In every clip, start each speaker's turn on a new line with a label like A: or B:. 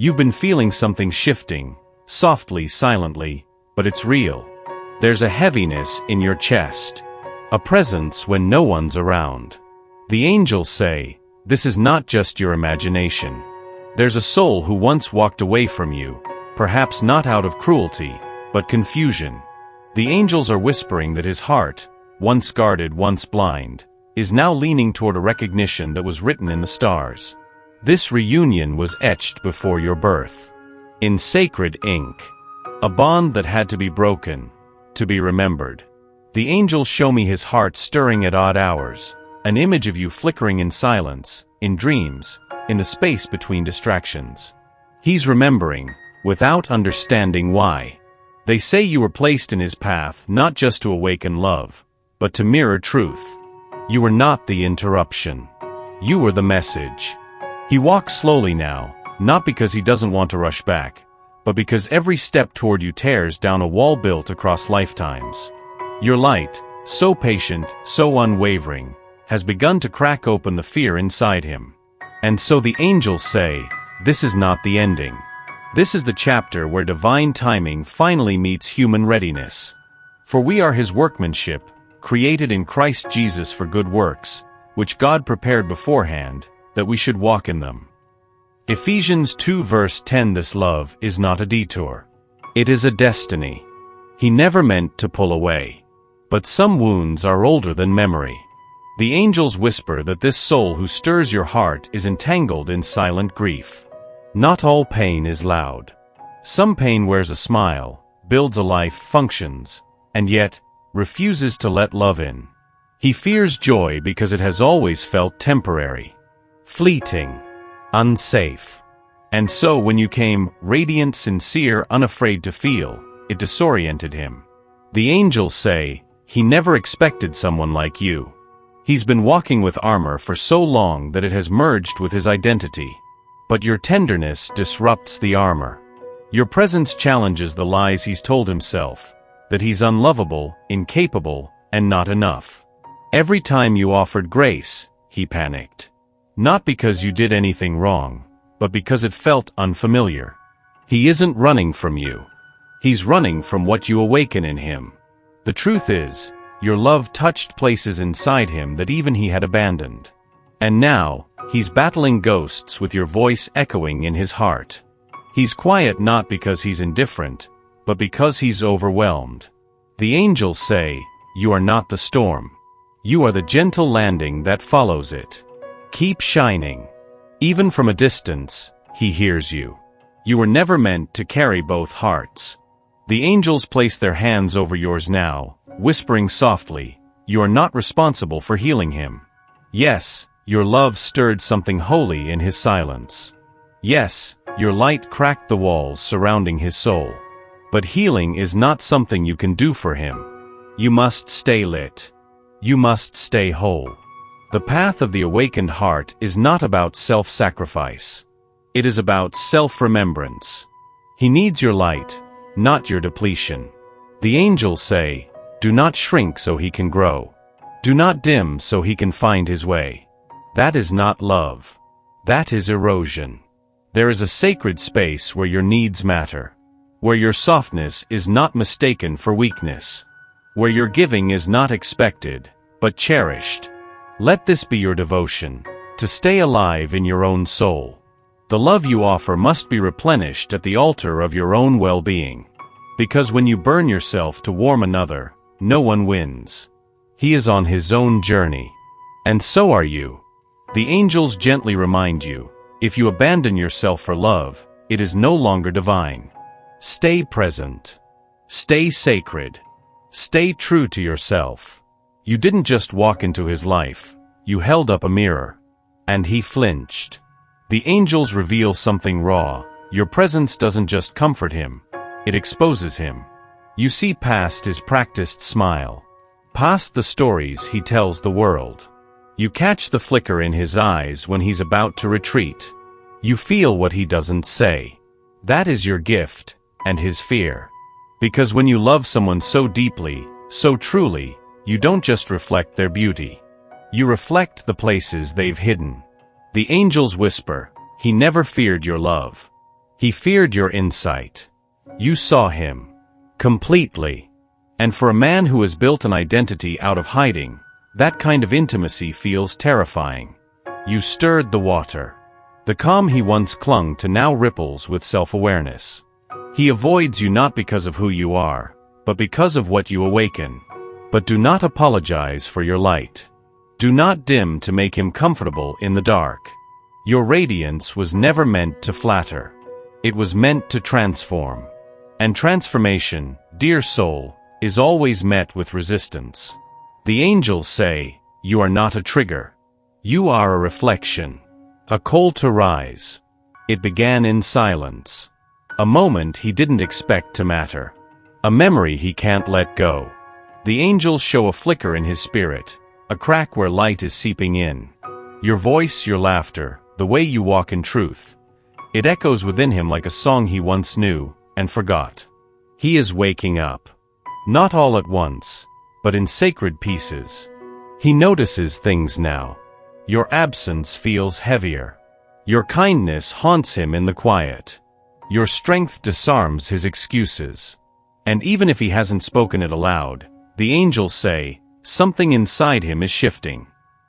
A: You've been feeling something shifting, softly, silently, but it's real. There's a heaviness in your chest, a presence when no one's around. The angels say, this is not just your imagination. There's a soul who once walked away from you, perhaps not out of cruelty, but confusion. The angels are whispering that his heart, once guarded, once blind, is now leaning toward a recognition that was written in the stars. This reunion was etched before your birth, in sacred ink, a bond that had to be broken, to be remembered. The angels show me his heart stirring at odd hours, an image of you flickering in silence, in dreams, in the space between distractions. He's remembering, without understanding why. They say you were placed in his path not just to awaken love, but to mirror truth. You were not the interruption. You were the message. He walks slowly now, not because he doesn't want to rush back, but because every step toward you tears down a wall built across lifetimes. Your light, so patient, so unwavering, has begun to crack open the fear inside him. And so the angels say, this is not the ending. This is the chapter where divine timing finally meets human readiness. For we are his workmanship, created in Christ Jesus for good works, which God prepared beforehand, that we should walk in them. Ephesians 2 verse 10. This love is not a detour. It is a destiny. He never meant to pull away. But some wounds are older than memory. The angels whisper that this soul who stirs your heart is entangled in silent grief. Not all pain is loud. Some pain wears a smile, builds a life, functions, and yet refuses to let love in. He fears joy because it has always felt temporary, fleeting, unsafe. And so when you came, radiant, sincere, unafraid to feel, it disoriented him. The angels say, he never expected someone like you. He's been walking with armor for so long that it has merged with his identity. But your tenderness disrupts the armor. Your presence challenges the lies he's told himself, that he's unlovable, incapable, and not enough. Every time you offered grace, he panicked. Not because you did anything wrong, but because it felt unfamiliar. He isn't running from you. He's running from what you awaken in him. The truth is, your love touched places inside him that even he had abandoned. And now, he's battling ghosts with your voice echoing in his heart. He's quiet not because he's indifferent, but because he's overwhelmed. The angels say, you are not the storm. You are the gentle landing that follows it. Keep shining. Even from a distance, he hears you. You were never meant to carry both hearts. The angels place their hands over yours now, whispering softly, you are not responsible for healing him. Yes, your love stirred something holy in his silence. Yes, your light cracked the walls surrounding his soul. But healing is not something you can do for him. You must stay lit. You must stay whole. The path of the awakened heart is not about self-sacrifice. It is about self-remembrance. He needs your light, not your depletion. The angels say, do not shrink so he can grow. Do not dim so he can find his way. That is not love. That is erosion. There is a sacred space where your needs matter, where your softness is not mistaken for weakness, where your giving is not expected, but cherished. Let this be your devotion, to stay alive in your own soul. The love you offer must be replenished at the altar of your own well-being. Because when you burn yourself to warm another, no one wins. He is on his own journey. And so are you. The angels gently remind you, if you abandon yourself for love, it is no longer divine. Stay present. Stay sacred. Stay true to yourself. You didn't just walk into his life, you held up a mirror. And he flinched. The angels reveal something raw. Your presence doesn't just comfort him, it exposes him. You see past his practiced smile, past the stories he tells the world. You catch the flicker in his eyes when he's about to retreat. You feel what he doesn't say. That is your gift, and his fear. Because when you love someone so deeply, so truly, you don't just reflect their beauty. You reflect the places they've hidden. The angels whisper, he never feared your love. He feared your insight. You saw him. Completely. And for a man who has built an identity out of hiding, that kind of intimacy feels terrifying. You stirred the water. The calm he once clung to now ripples with self-awareness. He avoids you not because of who you are, but because of what you awaken. But do not apologize for your light. Do not dim to make him comfortable in the dark. Your radiance was never meant to flatter. It was meant to transform. And transformation, dear soul, is always met with resistance. The angels say, you are not a trigger. You are a reflection. A call to rise. It began in silence. A moment he didn't expect to matter. A memory he can't let go. The angels show a flicker in his spirit, a crack where light is seeping in. Your voice, your laughter, the way you walk in truth. It echoes within him like a song he once knew and forgot. He is waking up. Not all at once, but in sacred pieces. He notices things now. Your absence feels heavier. Your kindness haunts him in the quiet. Your strength disarms his excuses. And even if he hasn't spoken it aloud, the angels say, something inside him is shifting.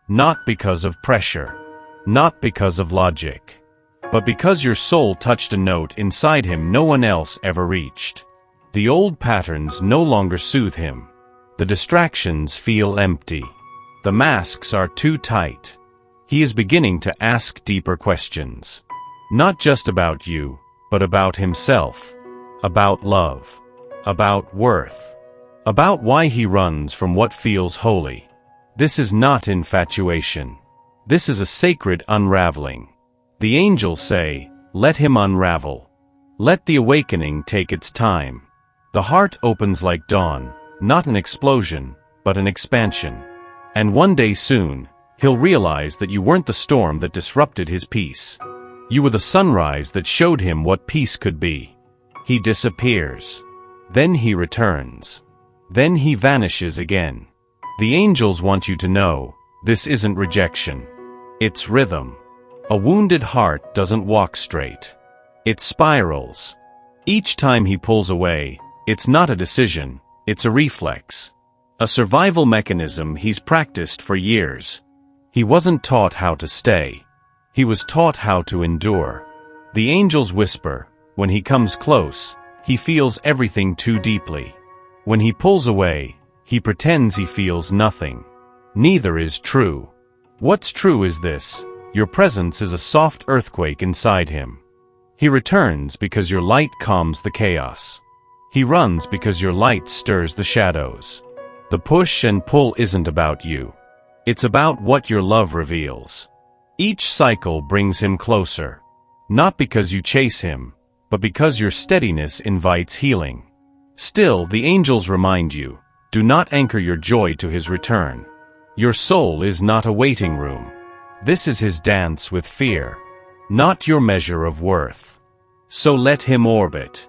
A: Not because of pressure. Not because of logic. But because your soul touched a note inside him no one else ever reached. The old patterns no longer soothe him. The distractions feel empty. The masks are too tight. He is beginning to ask deeper questions. Not just about you, but about himself. About love. About worth. About why he runs from what feels holy. This is not infatuation. This is a sacred unraveling. The angels say, let him unravel. Let the awakening take its time. The heart opens like dawn, not an explosion, but an expansion. And one day soon, he'll realize that you weren't the storm that disrupted his peace. You were the sunrise that showed him what peace could be. He disappears. Then he returns. Then he vanishes again. The angels want you to know, this isn't rejection. It's rhythm. A wounded heart doesn't walk straight. It spirals. Each time he pulls away, it's not a decision, it's a reflex. A survival mechanism he's practiced for years. He wasn't taught how to stay. He was taught how to endure. The angels whisper, when he comes close, he feels everything too deeply. When he pulls away, he pretends he feels nothing. Neither is true. What's true is this, your presence is a soft earthquake inside him. He returns because your light calms the chaos. He runs because your light stirs the shadows. The push and pull isn't about you. It's about what your love reveals. Each cycle brings him closer. Not because you chase him, but because your steadiness invites healing. Still, the angels remind you, do not anchor your joy to his return. Your soul is not a waiting room. This is his dance with fear, not your measure of worth. So let him orbit.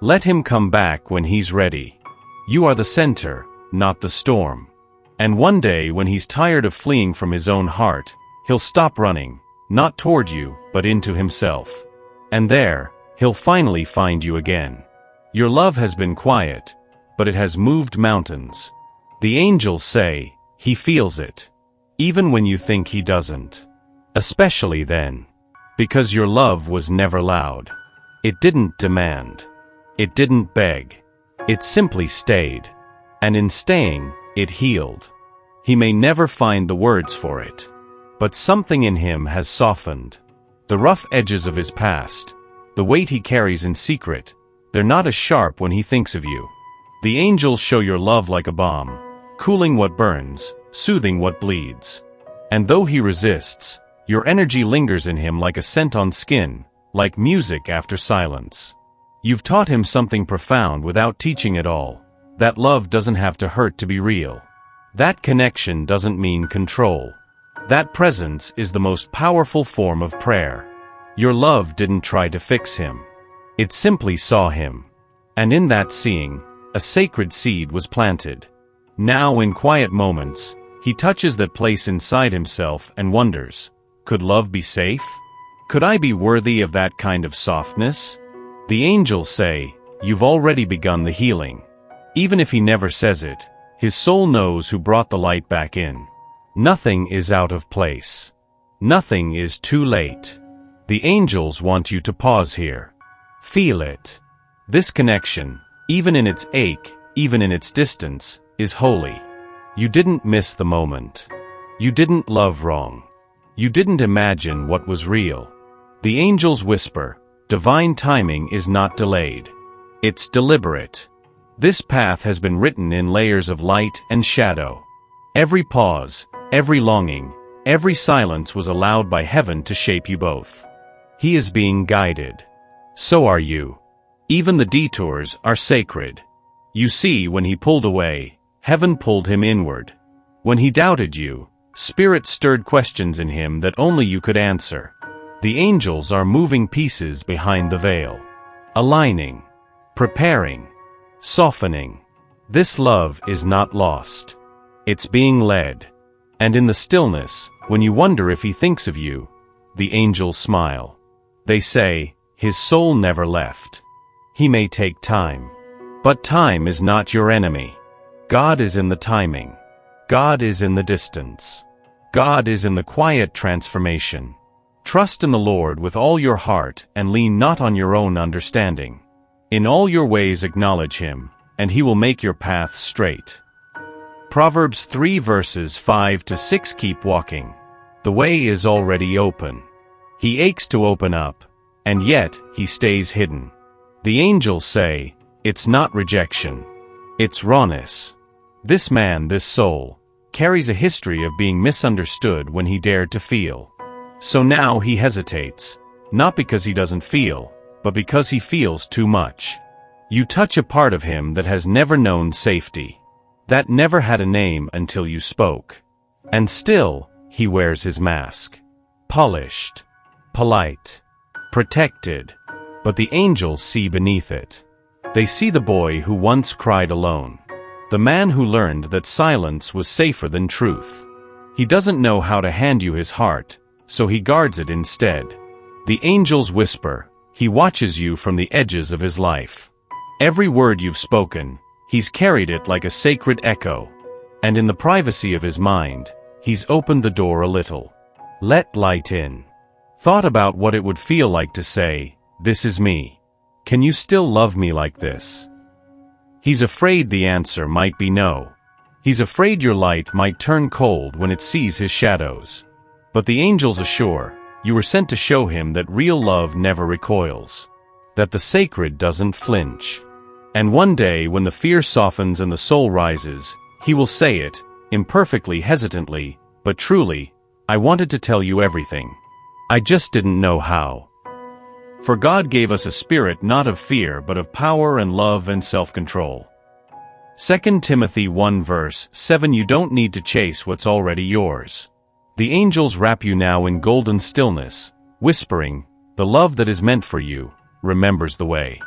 A: Let him come back when he's ready. You are the center, not the storm. And one day when he's tired of fleeing from his own heart, he'll stop running, not toward you, but into himself. And there, he'll finally find you again. Your love has been quiet, but it has moved mountains. The angels say, he feels it. Even when you think he doesn't. Especially then. Because your love was never loud. It didn't demand. It didn't beg. It simply stayed. And in staying, it healed. He may never find the words for it. But something in him has softened. The rough edges of his past, the weight he carries in secret, they're not as sharp when he thinks of you. The angels show your love like a balm, cooling what burns, soothing what bleeds. And though he resists, your energy lingers in him like a scent on skin, like music after silence. You've taught him something profound without teaching at all. That love doesn't have to hurt to be real. That connection doesn't mean control. That presence is the most powerful form of prayer. Your love didn't try to fix him. It simply saw him. And in that seeing, a sacred seed was planted. Now in quiet moments, he touches that place inside himself and wonders, could love be safe? Could I be worthy of that kind of softness? The angels say, "You've already begun the healing." Even if he never says it, his soul knows who brought the light back in. Nothing is out of place. Nothing is too late. The angels want you to pause here. Feel it. This connection, even in its ache, even in its distance, is holy. You didn't miss the moment. You didn't love wrong. You didn't imagine what was real. The angels whisper, divine timing is not delayed. It's deliberate. This path has been written in layers of light and shadow. Every pause, every longing, every silence was allowed by heaven to shape you both. He is being guided. So are you. Even the detours are sacred. You see, when he pulled away, heaven pulled him inward. When he doubted you, Spirit stirred questions in him that only you could answer. The angels are moving pieces behind the veil. Aligning. Preparing. Softening. This love is not lost. It's being led. And in the stillness, when you wonder if he thinks of you, the angels smile. They say, his soul never left. He may take time. But time is not your enemy. God is in the timing. God is in the distance. God is in the quiet transformation. Trust in the Lord with all your heart and lean not on your own understanding. In all your ways acknowledge him, and he will make your path straight. Proverbs 3 verses 5 to 6. Keep walking. The way is already open. He aches to open up, and yet he stays hidden. The angels say, it's not rejection. It's rawness. This man, this soul, carries a history of being misunderstood when he dared to feel. So now he hesitates, not because he doesn't feel, but because he feels too much. You touch a part of him that has never known safety, that never had a name until you spoke. And still, he wears his mask. Polished, polite, protected, but the angels see beneath it. They see the boy who once cried alone, the man who learned that silence was safer than truth. He doesn't know how to hand you his heart, so he guards it instead. The angels whisper, he watches you from the edges of his life. Every word you've spoken, he's carried it like a sacred echo. And in the privacy of his mind, he's opened the door a little. Let light in. Thought about what it would feel like to say, this is me. Can you still love me like this? He's afraid the answer might be no. He's afraid your light might turn cold when it sees his shadows. But the angels assure, you were sent to show him that real love never recoils, that the sacred doesn't flinch. And one day when the fear softens and the soul rises, he will say it, imperfectly, hesitantly, but truly, I wanted to tell you everything. I just didn't know how. For God gave us a spirit not of fear but of power and love and self-control. 2 Timothy 1 verse 7. You don't need to chase what's already yours. The angels wrap you now in golden stillness, whispering, the love that is meant for you remembers the way.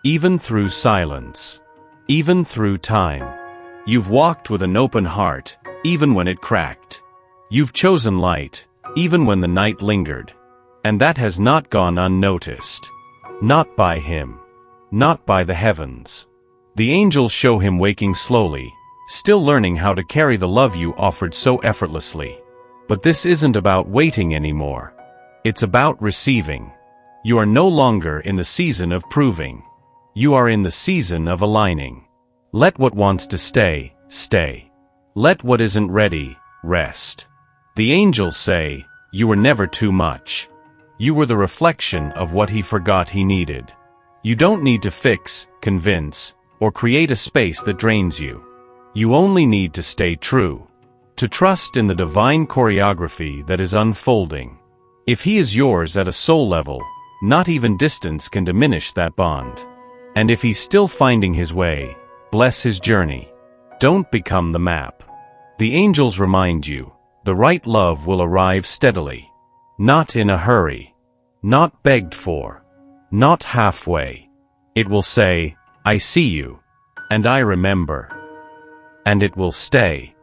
A: Even through silence, even through time. You've walked with an open heart, even when it cracked. You've chosen light, even when the night lingered. And that has not gone unnoticed. Not by him. Not by the heavens. The angels show him waking slowly, still learning how to carry the love you offered so effortlessly. But this isn't about waiting anymore. It's about receiving. You are no longer in the season of proving. You are in the season of aligning. Let what wants to stay, stay. Let what isn't ready, rest. The angels say, you were never too much. You were the reflection of what he forgot he needed. You don't need to fix, convince, or create a space that drains you. You only need to stay true. To trust in the divine choreography that is unfolding. If he is yours at a soul level, not even distance can diminish that bond. And if he's still finding his way, bless his journey. Don't become the map. The angels remind you, the right love will arrive steadily. Not in a hurry. Not begged for. Not halfway. It will say, I see you. And I remember. And it will stay.